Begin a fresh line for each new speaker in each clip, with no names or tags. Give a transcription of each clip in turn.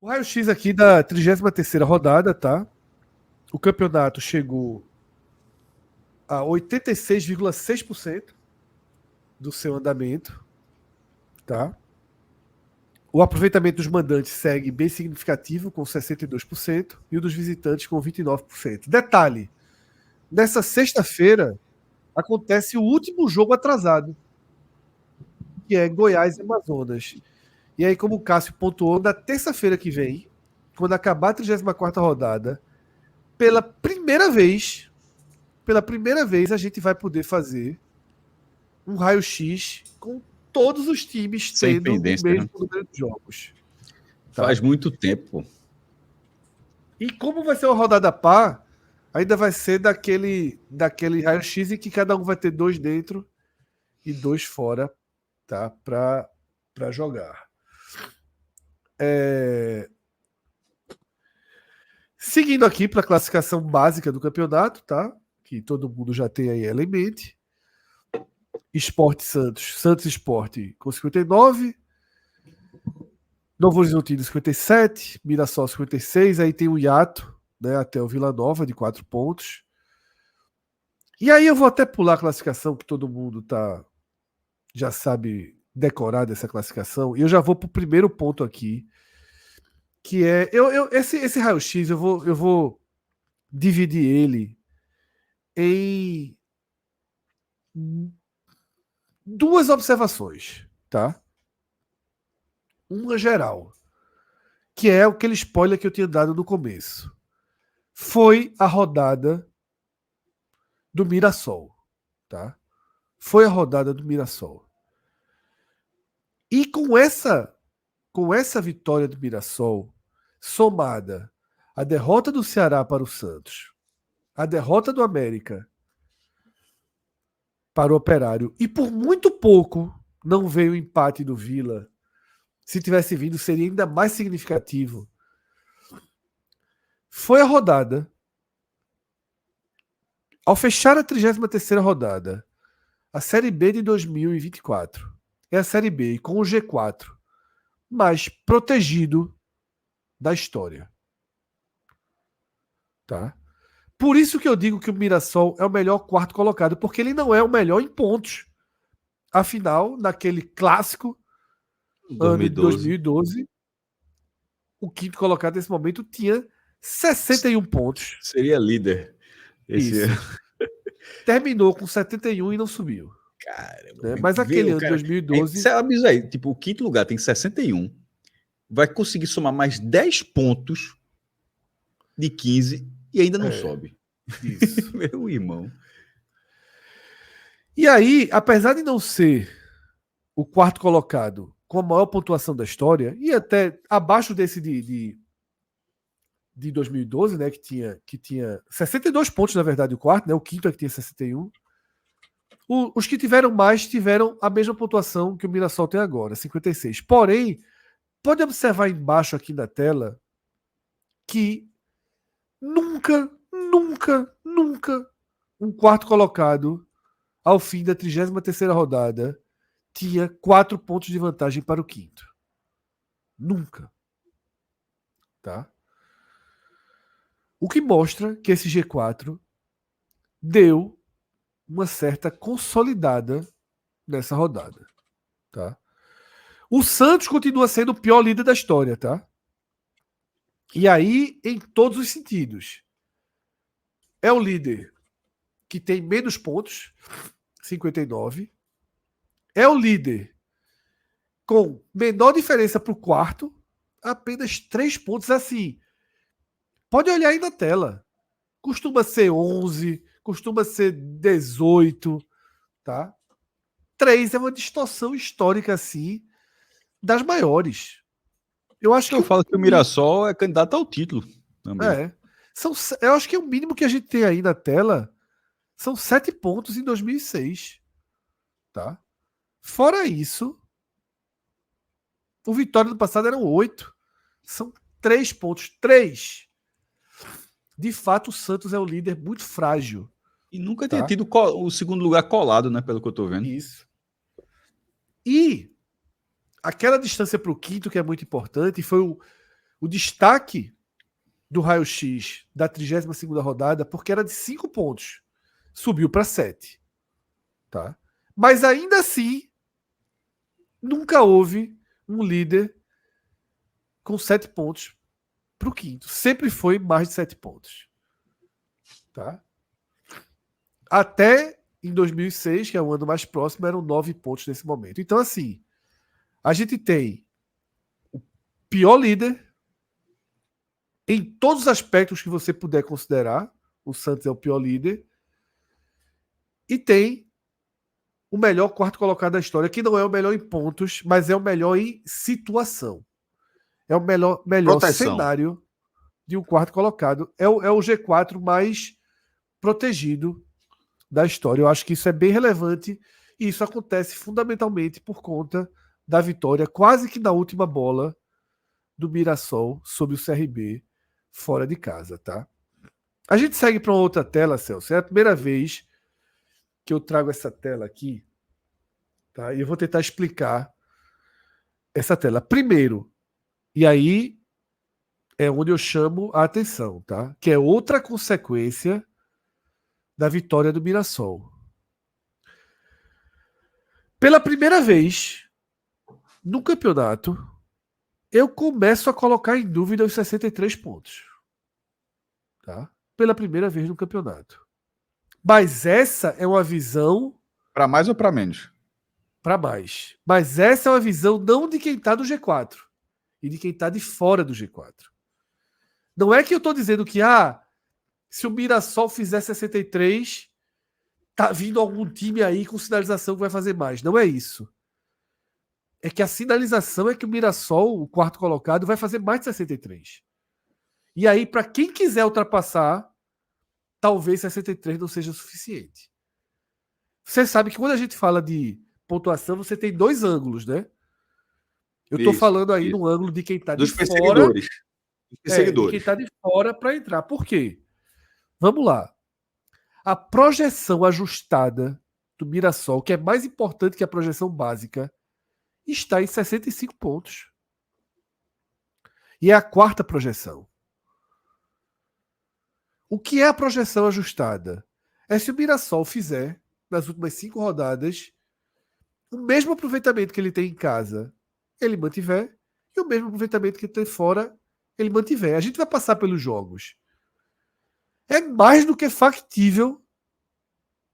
O raio-x aqui da 33ª rodada, tá? O campeonato chegou a 86,6% do seu andamento, tá? O aproveitamento dos mandantes segue bem significativo, com 62%, e o dos visitantes com 29%. Detalhe, nessa sexta-feira acontece o último jogo atrasado, que é Goiás e Amazonas. E aí, como o Cássio pontuou, na terça-feira que vem, quando acabar a 34ª rodada, pela primeira vez a gente vai poder fazer um raio-x com todos os times
Sem
tendo o
pendência,
mesmo
né?
número de jogos. Tá?
Faz muito tempo.
E como vai ser uma rodada par, ainda vai ser daquele raio-x em que cada um vai ter 2 dentro e 2 fora, tá? Para jogar. Seguindo aqui para a classificação básica do campeonato, tá? Que todo mundo já tem aí ela em mente. Sport Santos, Santos Sport com 59, Novo Horizontino 57, Mirassol 56, aí tem o hiato, né, até o Vila Nova de 4 pontos. E aí eu vou até pular a classificação que todo mundo já sabe decorar dessa classificação, e eu já vou pro primeiro ponto aqui, que é esse raio-x eu vou dividir ele em duas observações, tá? Uma geral, que é aquele spoiler que eu tinha dado no começo. Foi a rodada do Mirassol, tá? Foi a rodada do Mirassol. E com essa vitória do Mirassol, somada à derrota do Ceará para o Santos, a derrota do América para o Operário, e por muito pouco não veio o empate do Vila. Se tivesse vindo, seria ainda mais significativo. Foi a rodada. Ao fechar a 33ª rodada, a Série B de 2024 é a Série B com o G4 mais protegido da história. Tá? Por isso que eu digo que o Mirassol é o melhor quarto colocado, porque ele não é o melhor em pontos. Afinal, naquele clássico ano de 2012, o quinto colocado nesse momento tinha 61 pontos.
Seria líder esse ano.
Terminou com 71 e não subiu.
Caramba,
Né? Mas aquele ano de 2012.
Sabe isso aí? Tipo, o quinto lugar tem 61. Vai conseguir somar mais 10 pontos de 15 e ainda não sobe.
Isso.
Meu irmão.
E aí, apesar de não ser o quarto colocado com a maior pontuação da história, e até abaixo desse de 2012, né, que tinha 62 pontos, na verdade, o quarto, né, o quinto é que tinha 61. Os que tiveram mais tiveram a mesma pontuação que o Mirassol tem agora, 56. Porém, pode observar embaixo aqui na tela que nunca um quarto colocado ao fim da 33ª rodada tinha 4 pontos de vantagem para o quinto. Nunca. Tá? O que mostra que esse G4 deu uma certa consolidada nessa rodada. Tá? O Santos continua sendo o pior líder da história, tá? E aí, em todos os sentidos. É o líder que tem menos pontos, 59. É o líder com menor diferença para o quarto, apenas 3 pontos. Assim, pode olhar aí na tela. Costuma ser 11, costuma ser 18, tá? 3 é uma distorção histórica, assim, das maiores. Eu acho que
eu falo que o Mirassol é candidato ao título também.
Eu acho que é o mínimo que a gente tem aí na tela. São 7 pontos em 2006. Tá? Fora isso, o Vitória do passado eram 8. São 3 pontos. 3. De fato, o Santos é um líder muito frágil.
E nunca tinha tido o segundo lugar colado, né? Pelo que eu tô vendo.
Isso. E aquela distância para o quinto, que é muito importante, foi o destaque do raio-x da 32ª rodada, porque era de 5 pontos. Subiu para 7. Tá? Mas ainda assim, nunca houve um líder com 7 pontos para o quinto. Sempre foi mais de 7 pontos. Tá? Até em 2006, que é o ano mais próximo, eram 9 pontos nesse momento. Então, assim, a gente tem o pior líder em todos os aspectos que você puder considerar. O Santos é o pior líder. E tem o melhor quarto colocado da história, que não é o melhor em pontos, mas é o melhor em situação. É o melhor cenário de um quarto colocado. É o G4 mais protegido da história. Eu acho que isso é bem relevante e isso acontece fundamentalmente por conta da vitória quase que na última bola do Mirassol sobre o CRB fora de casa, tá? A gente segue para uma outra tela, Celso. É a primeira vez que eu trago essa tela aqui, tá? E eu vou tentar explicar essa tela. Primeiro, e aí é onde eu chamo a atenção, tá? Que é outra consequência da vitória do Mirassol. Pela primeira vez no campeonato, eu começo a colocar em dúvida os 63 pontos. Tá? Pela primeira vez no campeonato. Mas essa é uma visão...
Para mais ou para menos?
Para mais. Mas essa é uma visão não de quem está no G4 e de quem está de fora do G4. Não é que eu estou dizendo que se o Mirassol fizer 63, tá vindo algum time aí com sinalização que vai fazer mais. Não é isso. É que a sinalização é que o Mirassol, o quarto colocado, vai fazer mais de 63. E aí, para quem quiser ultrapassar, talvez 63 não seja o suficiente. Você sabe que quando a gente fala de pontuação, você tem 2 ângulos, né? Eu estou falando aí no ângulo de quem está de fora.
Perseguidores. Dos perseguidores.
De quem está de fora para entrar. Por quê? Vamos lá. A projeção ajustada do Mirassol, que é mais importante que a projeção básica, está em 65 pontos. E é a 4ª projeção. O que é a projeção ajustada? É se o Mirassol fizer, nas últimas 5 rodadas, o mesmo aproveitamento que ele tem em casa, ele mantiver, e o mesmo aproveitamento que ele tem fora, ele mantiver. A gente vai passar pelos jogos. É mais do que factível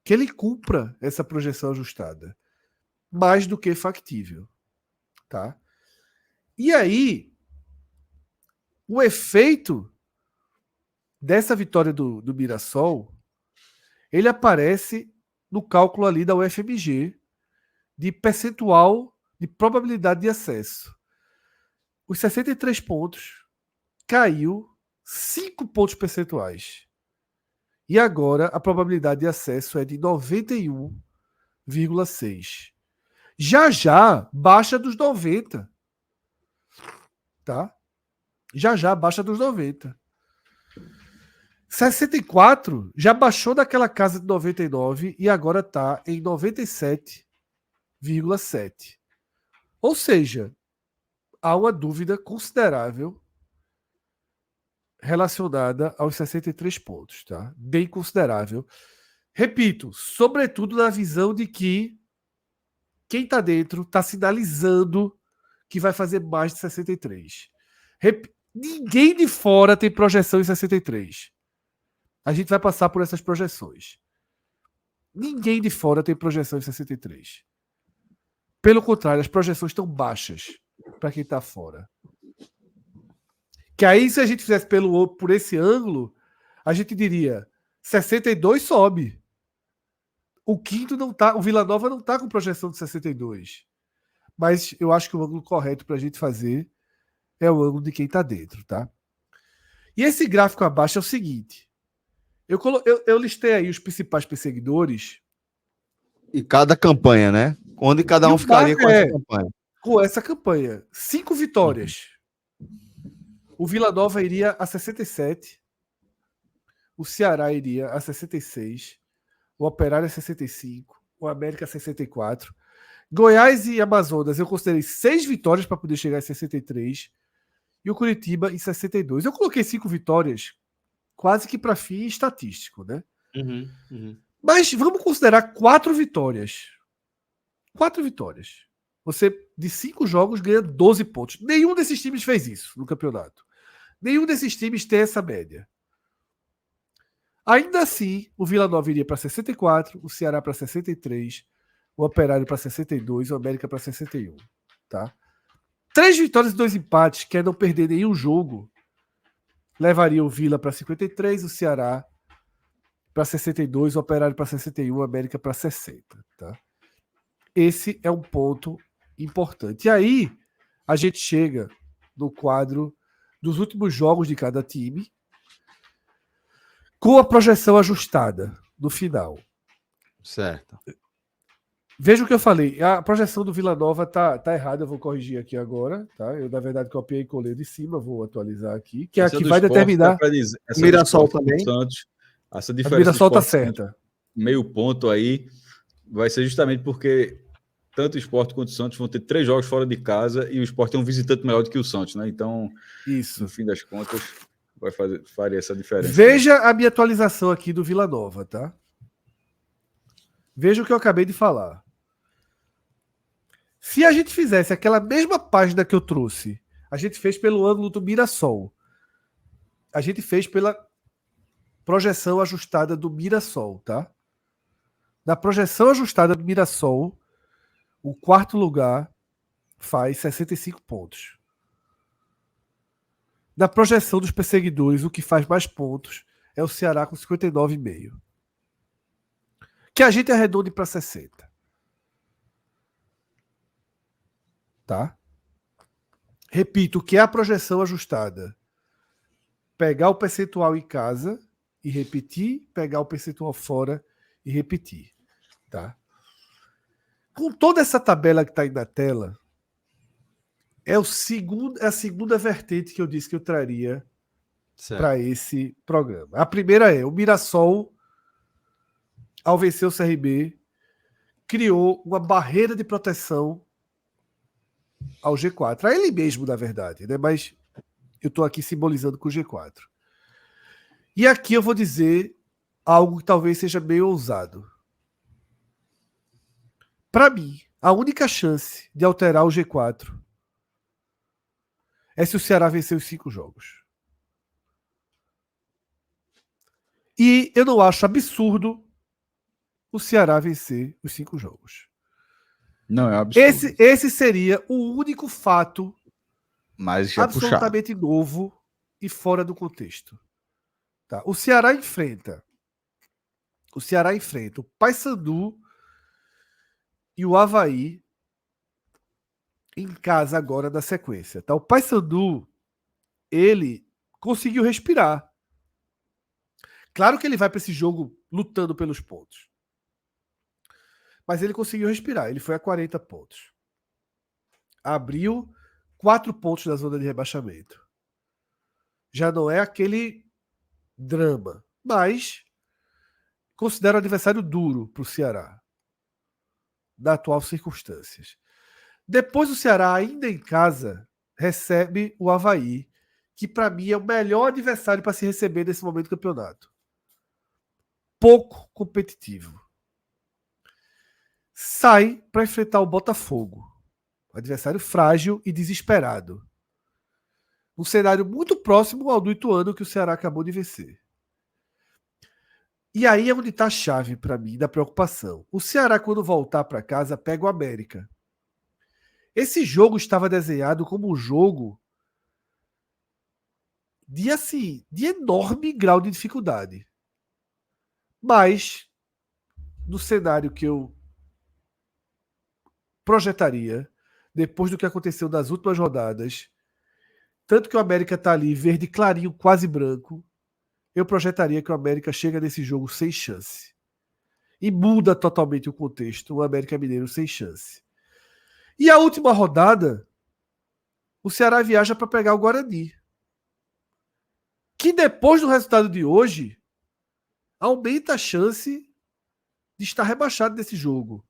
que ele cumpra essa projeção ajustada. Mais do que factível. Tá? E aí, o efeito dessa vitória do Mirassol, ele aparece no cálculo ali da UFMG de percentual de probabilidade de acesso. Os 63 pontos caiu 5 pontos percentuais. E agora a probabilidade de acesso é de 91,6. Já baixa dos 90. Tá? Já baixa dos 90. 64 já baixou daquela casa de 99 e agora está em 97,7. Ou seja, há uma dúvida considerável relacionada aos 63 pontos, tá? Bem considerável. Repito, sobretudo na visão de que quem está dentro está sinalizando que vai fazer mais de 63. Ninguém de fora tem projeção em 63. A gente vai passar por essas projeções. Ninguém de fora tem projeção em 63. Pelo contrário, as projeções estão baixas para quem está fora. Que aí, se a gente fizesse por esse ângulo, a gente diria 62 sobe. O quinto não tá, o Vila Nova não está com projeção de 62. Mas eu acho que o ângulo correto para a gente fazer é o ângulo de quem está dentro, tá? E esse gráfico abaixo é o seguinte. Eu listei aí os principais perseguidores.
E cada campanha, né? Onde cada um ficaria com essa campanha.
Com essa campanha. 5 vitórias. O Vila Nova iria a 67. O Ceará iria a 66. O Operário a 65. O América a 64. Goiás e Amazonas, eu considerei 6 vitórias para poder chegar a 63. e o Curitiba em 62. Eu coloquei 5 vitórias quase que para fim estatístico, né? Mas vamos considerar 4 vitórias. 4 vitórias. Você, de 5 jogos, ganha 12 pontos. Nenhum desses times fez isso no campeonato. Nenhum desses times tem essa média. Ainda assim, o Vila Nova iria para 64, o Ceará para 63, o Operário para 62, o América para 61. Tá? 3 vitórias e 2 empates, que é não perder nenhum jogo, levaria o Vila para 53, o Ceará para 62, o Operário para 61, o América para 60. Tá? Esse é um ponto importante. E aí, a gente chega no quadro dos últimos jogos de cada time, com a projeção ajustada no final.
Certo.
Veja o que eu falei. A projeção do Vila Nova tá errada, eu vou corrigir aqui agora. Tá? Eu, na verdade, copiei e colei de cima, vou atualizar aqui. Que é a que vai determinar.
Essa
Mirassol
do
também.
Santos, essa
A
diferença
Mirassol
do
tá
Sport,
certa.
meio ponto aí, vai ser justamente porque tanto o Sport quanto o Santos vão ter 3 jogos fora de casa e o Sport é um visitante melhor do que o Santos, né? Então,
Isso.
no fim das contas, faria essa diferença.
Veja a minha atualização aqui do Vila Nova, tá? Veja o que eu acabei de falar. Se a gente fizesse aquela mesma página que eu trouxe, a gente fez pelo ângulo do Mirassol. A gente fez pela projeção ajustada do Mirassol, tá? Na projeção ajustada do Mirassol, o quarto lugar faz 65 pontos. Na projeção dos perseguidores, o que faz mais pontos é o Ceará com 59,5. Que a gente arredonde para 60. Tá? Repito, que é a projeção ajustada. Pegar o percentual em casa e repetir, pegar o percentual fora e repetir. Tá? Com toda essa tabela que está aí na tela, é a segunda vertente que eu disse que eu traria para esse programa. A primeira é o Mirassol, ao vencer o CRB, criou uma barreira de proteção ao G4. A ele mesmo, na verdade, né? Mas eu estou aqui simbolizando com o G4. E aqui eu vou dizer algo que talvez seja meio ousado. Para mim, a única chance de alterar o G4 é se o Ceará vencer os 5 jogos. E eu não acho absurdo o Ceará vencer os 5 jogos.
Não, é um absurdo.
Esse seria o único fato
Mas
absolutamente novo e fora do contexto. Tá? O Ceará enfrenta o Paysandu e o Avaí em casa agora na sequência. Tá? O Paysandu, ele conseguiu respirar. Claro que ele vai para esse jogo lutando pelos pontos. Mas ele conseguiu respirar. Ele foi a 40 pontos. Abriu 4 pontos na zona de rebaixamento. Já não é aquele drama. Mas considero o adversário duro para o Ceará. Das atuais circunstâncias. Depois o Ceará, ainda em casa, recebe o Avaí, que para mim é o melhor adversário para se receber nesse momento do campeonato. Pouco competitivo. Sai para enfrentar o Botafogo. Adversário frágil e desesperado. Um cenário muito próximo ao do Ituano que o Ceará acabou de vencer. E aí é onde está a chave para mim da preocupação. O Ceará, quando voltar para casa, pega o América. Esse jogo estava desenhado como um jogo de enorme grau de dificuldade. Mas, no cenário que eu projetaria, depois do que aconteceu nas últimas rodadas, tanto que o América está ali verde clarinho, quase branco, eu projetaria que o América chega nesse jogo sem chance. E muda totalmente o contexto, o América Mineiro sem chance. E a última rodada, o Ceará viaja para pegar o Guarani. Que depois do resultado de hoje, aumenta a chance de estar rebaixado desse jogo.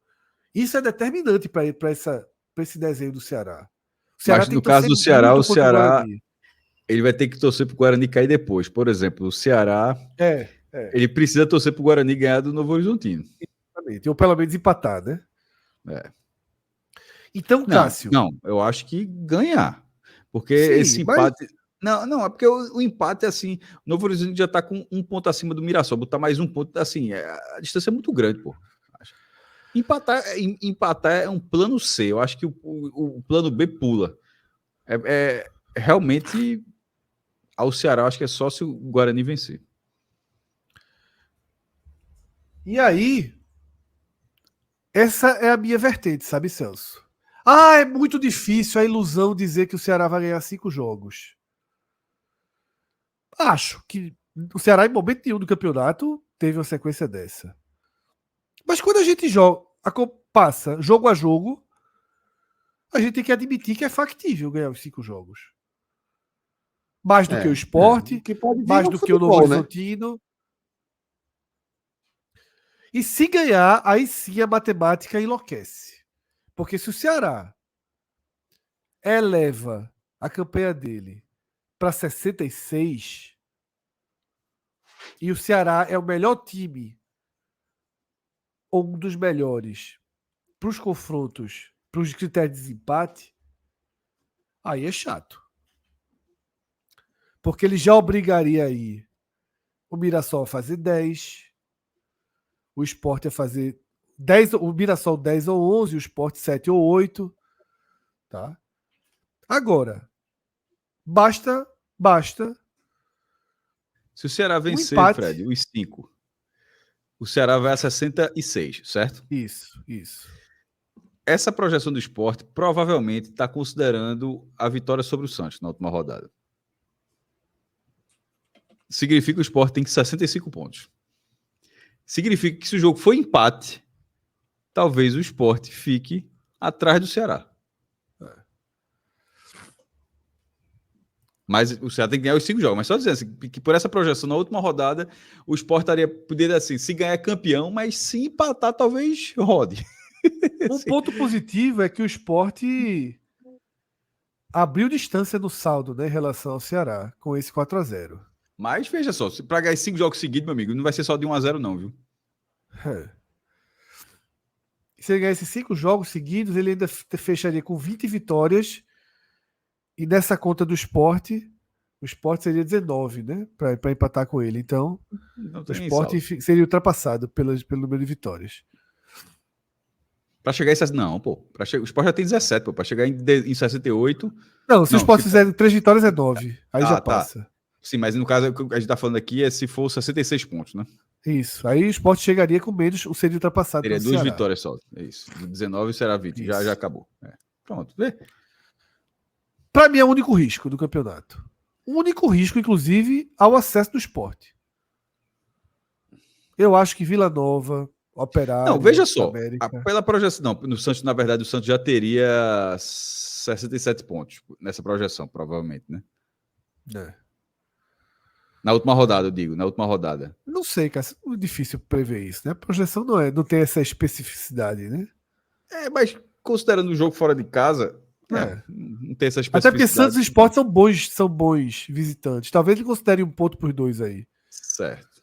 Isso é determinante para esse desenho do Ceará.
Mas no caso do Ceará, ele vai ter que torcer pro Guarani cair depois. Por exemplo, o Ceará, ele precisa torcer pro Guarani ganhar do Novo Horizontino.
Exatamente. Ou pelo menos empatar, né?
É.
Então, Cássio.
Não, eu acho que ganhar. Porque
Sim,
esse empate. Não, é porque o empate é assim. O Novo Horizonte já tá com um ponto acima do Mirassol. Botar mais um ponto, assim, a distância é muito grande, pô. Empatar é um plano C. Eu acho que o plano B pula. Realmente, ao Ceará, eu acho que é só se o Guarani vencer.
E aí, essa é a minha vertente, sabe, Celso? Ah, é muito difícil a ilusão dizer que o Ceará vai ganhar 5 jogos. Acho que o Ceará, em momento nenhum do campeonato, teve uma sequência dessa. Mas quando a gente passa jogo a jogo, a gente tem que admitir que é factível ganhar os 5 jogos. Mais do que o Sport, mais do que o Novo Horizontino. E se ganhar, aí sim a matemática enlouquece. Porque se o Ceará eleva a campanha dele para 66 e o Ceará é o melhor time ou um dos melhores para os confrontos, para os critérios de desempate, aí é chato. Porque ele já obrigaria aí o Mirassol a fazer 10, o Sport a fazer 10, o Mirassol 10 ou 11, o Sport 7 ou 8, tá? Agora, basta
se o Ceará vencer,
empate.
Fred, os 5, o Ceará vai a 66, certo?
Isso.
Essa projeção do Sport provavelmente está considerando a vitória sobre o Santos na última rodada. Significa que o Sport tem 65 pontos. Significa que se o jogo for empate, talvez o Sport fique atrás do Ceará. Mas o Ceará tem que ganhar os 5 jogos. Mas só dizendo assim, que por essa projeção na última rodada, o Sport poderia assim, se ganhar campeão, mas se empatar, talvez rode.
Um ponto positivo é que o Sport abriu distância no saldo, né, em relação ao Ceará, com esse 4-0.
Mas veja só, para ganhar 5 jogos seguidos, meu amigo, não vai ser só de 1-0 não, viu?
Se ele ganhar esses 5 jogos seguidos, ele ainda fecharia com 20 vitórias. E nessa conta do Sport, o Sport seria 19, né? Para empatar com ele. Então, o Sport seria ultrapassado pelo número de vitórias.
Para chegar em... Não, pô. O Sport já tem 17, pô. Para chegar em 68...
Não, se o Sport fizer 3 vitórias é 9. Aí já passa. Tá.
Sim, mas no caso, o que a gente tá falando aqui é se for 66 pontos, né?
Isso. Aí o Sport chegaria com menos, seria ultrapassado.
Teria 2 vitórias só. É isso. 19 será 20. Já acabou. Pronto. Vê.
Para mim é o único risco do campeonato. O único risco, inclusive, ao acesso do Sport. Eu acho que Vila Nova, Operário...
Não, veja só. Pela projeção... Não, no Santos, na verdade, o Santos já teria 67 pontos nessa projeção, provavelmente, né? Na última rodada, eu digo. Na última rodada.
Não sei, cara. É difícil prever isso, né? A projeção não tem essa especificidade, né?
Mas considerando o jogo fora de casa... não tem essa especificidade.
Até porque Santos e Sport são bons visitantes. Talvez ele considere um ponto por 2 aí.
Certo.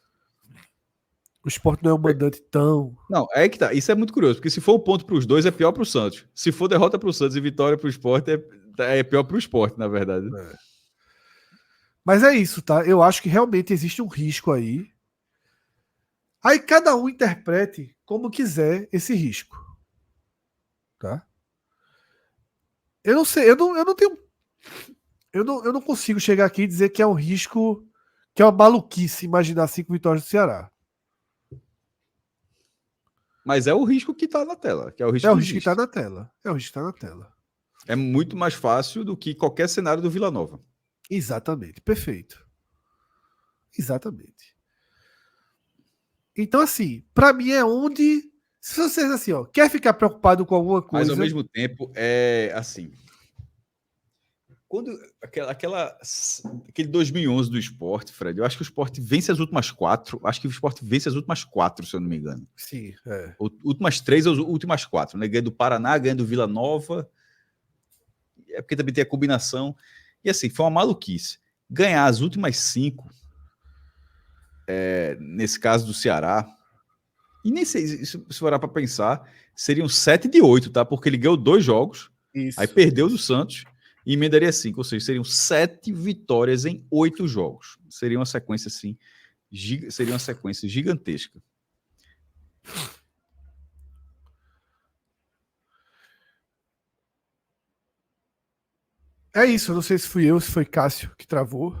O Sport não é um mandante tão...
Não, é que tá. Isso é muito curioso, porque se for um ponto para os dois, é pior para o Santos. Se for derrota para o Santos e vitória para o Sport, é pior para o Sport, na verdade.
Mas é isso, tá? Eu acho que realmente existe um risco aí. Aí cada um interprete como quiser esse risco. Tá? Eu não sei, eu não tenho... Eu não consigo chegar aqui e dizer que é um risco, que é uma maluquice imaginar 5 vitórias do Ceará.
Mas é o risco que está na tela. Que é o risco
que está na tela. É o risco que está na tela.
É muito mais fácil do que qualquer cenário do Vila Nova.
Exatamente. Perfeito. Exatamente. Então, assim, para mim é onde... Se vocês, assim, ó, quer ficar preocupado com alguma coisa...
Mas, ao mesmo tempo, é assim... Quando aquele 2011 do Sport, Fred, eu acho que o Sport vence as últimas 4. Acho que o Sport vence as últimas 4, se eu não me engano.
Sim,
Últimas 3 ou as últimas 4, né? Ganha do Paraná, ganha do Vila Nova. É porque também tem a combinação. E assim, foi uma maluquice. ganhar as últimas 5, nesse caso do Ceará, e nem sei, se for para pensar, seriam 7 de 8, tá? Porque ele ganhou 2 jogos,
Isso.
aí perdeu do Santos e emendaria 5, ou seja, seriam 7 vitórias em 8 jogos. Seria uma sequência assim, seria uma sequência gigantesca.
É isso, eu não sei se fui eu, se foi Cássio que travou.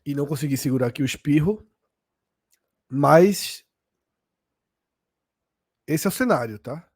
E não consegui segurar aqui o espirro. Mas esse é o cenário, tá?